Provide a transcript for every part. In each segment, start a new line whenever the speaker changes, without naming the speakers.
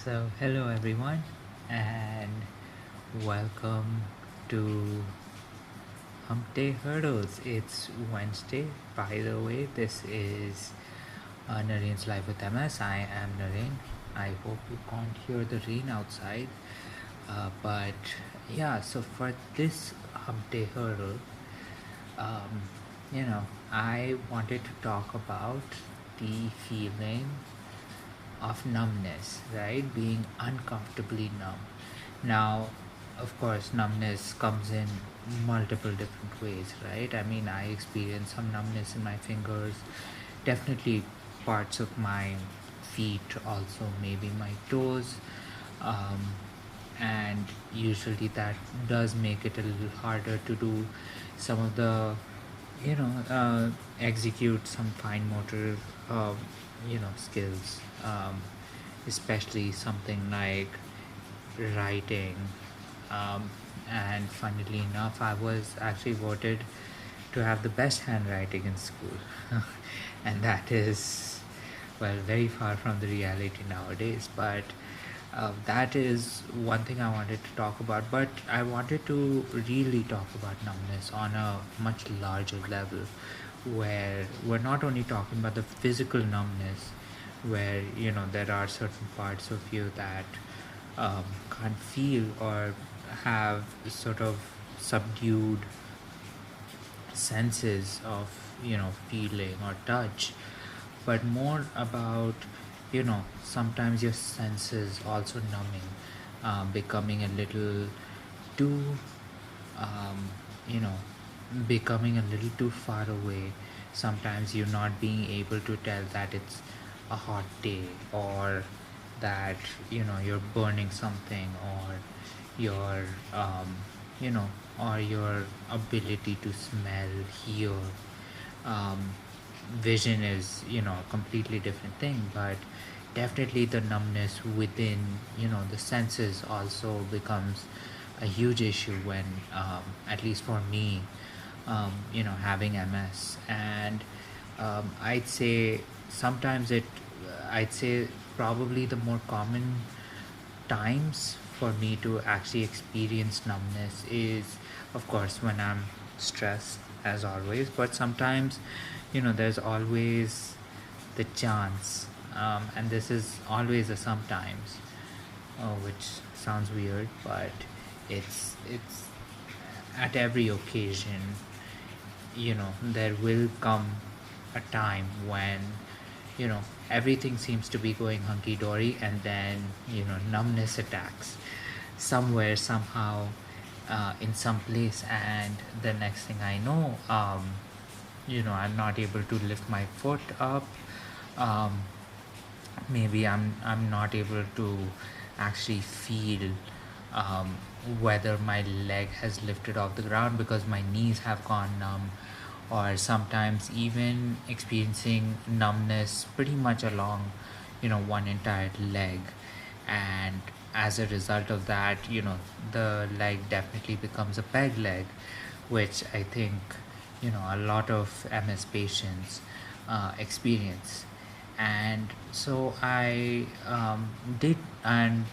Hello everyone, and welcome to Hump Day Hurdles. It's Wednesday, by the way. This is Nareen's Live with MS. I am Nareen. I hope you can't hear the rain outside. But yeah, so for this Hump Day Hurdle, um, I wanted to talk about the feeling of numbness, right? Being uncomfortably numb. Now, of course, numbness comes in multiple different ways, right? I mean, I experience some numbness in my fingers, definitely parts of my feet, also maybe my toes. Um, and usually that does make it a little harder to do some of the execute some fine motor skills, especially something like writing. Um, and funnily enough, I was actually voted to have the best handwriting in school. And that is, well, very far from the reality nowadays. But that is one thing I wanted to talk about. But I wanted to really talk about numbness on a much larger level, where we're not only talking about the physical numbness, where there are certain parts of you that can't feel or have sort of subdued senses of feeling or touch, but more about sometimes your senses also numbing, becoming a little too um, you know becoming a little too far away. Sometimes you're not being able to tell that it's a hot day, or that you're burning something, or your you know or your ability to smell, hear. um, Vision is a completely different thing, but definitely the numbness within the senses also becomes a huge issue when, at least for me, having MS. And sometimes it I'd say probably the more common times for me to actually experience numbness is, of course, when I'm stressed, as always. But sometimes there's always the chance, and this is always a sometimes, which sounds weird, but it's at every occasion. There will come a time when everything seems to be going hunky-dory, and then numbness attacks somewhere, somehow, in some place, and the next thing I know, I'm not able to lift my foot up. um, Maybe I'm not able to actually feel, um, whether my leg has lifted off the ground because my knees have gone numb, or sometimes even experiencing numbness pretty much along one entire leg. And as a result of that, the leg definitely becomes a peg leg, which I think a lot of MS patients experience. And so I did, and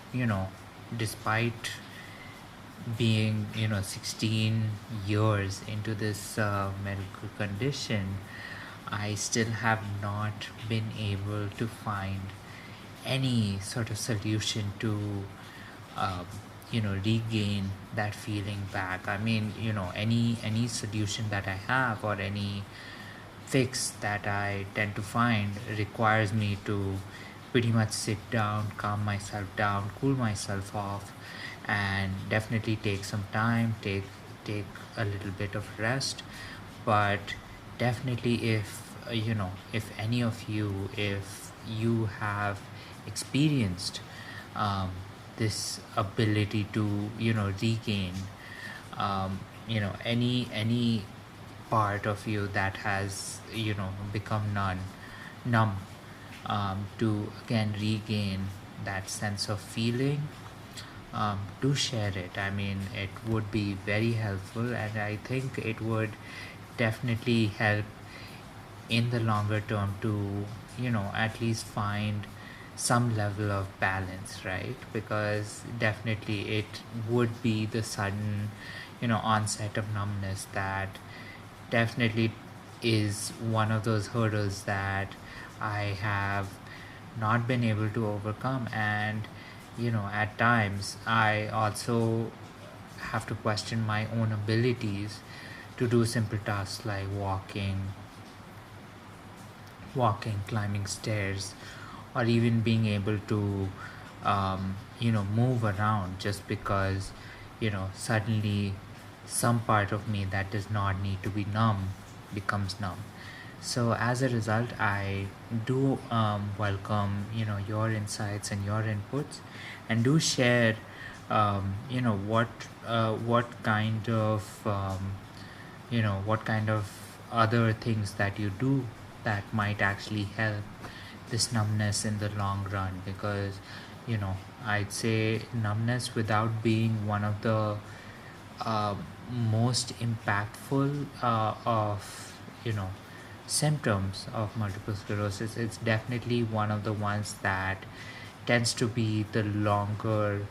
despite being 16 years into this medical condition, I still have not been able to find any sort of solution to um, regain that feeling back. I mean, any solution that I have, or any fix that I tend to find, requires me to pretty much sit down, calm myself down, cool myself off, and definitely take some time, take a little bit of rest. But definitely, if any of you, if you have experienced um, this ability to regain, any part of you that has become numb, to again regain that sense of feeling, do share it. I mean, it would be very helpful, and I think it would definitely help in the longer term to at least find some level of balance, right? Because definitely it would be the sudden, onset of numbness that definitely is one of those hurdles that I have not been able to overcome. And at times I also have to question my own abilities to do simple tasks like walking, climbing stairs, or even being able to, move around, just because, suddenly some part of me that does not need to be numb becomes numb. So as a result, I do welcome, your insights and your inputs, and do share, what kind of, what kind of other things that you do that might actually help this numbness in the long run. Because you know I'd say numbness, without being one of the uh, most impactful of symptoms of multiple sclerosis, it's definitely one of the ones that tends to be the longer,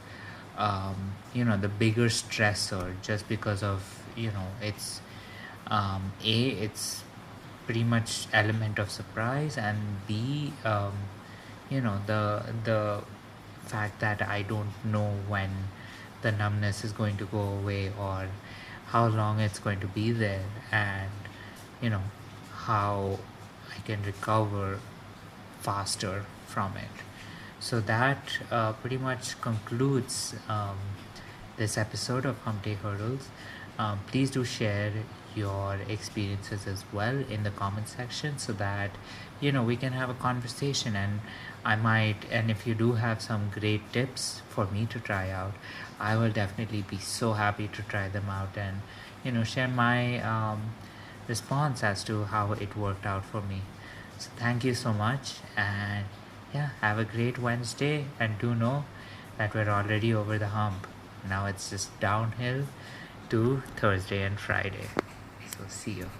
the bigger stressor, just because of it's it's pretty much element of surprise, and b, the fact that I don't know when the numbness is going to go away, or how long it's going to be there, and you know how I can recover faster from it. So that pretty much concludes this episode of Hump Day Hurdles. Please do share your experiences as well in the comment section, so that we can have a conversation. And and if you do have some great tips for me to try out, I will definitely be so happy to try them out, and share my response as to how it worked out for me. So thank you so much, and yeah, have a great Wednesday, and do know that we're already over the hump. Now it's just downhill to Thursday and Friday. So see you.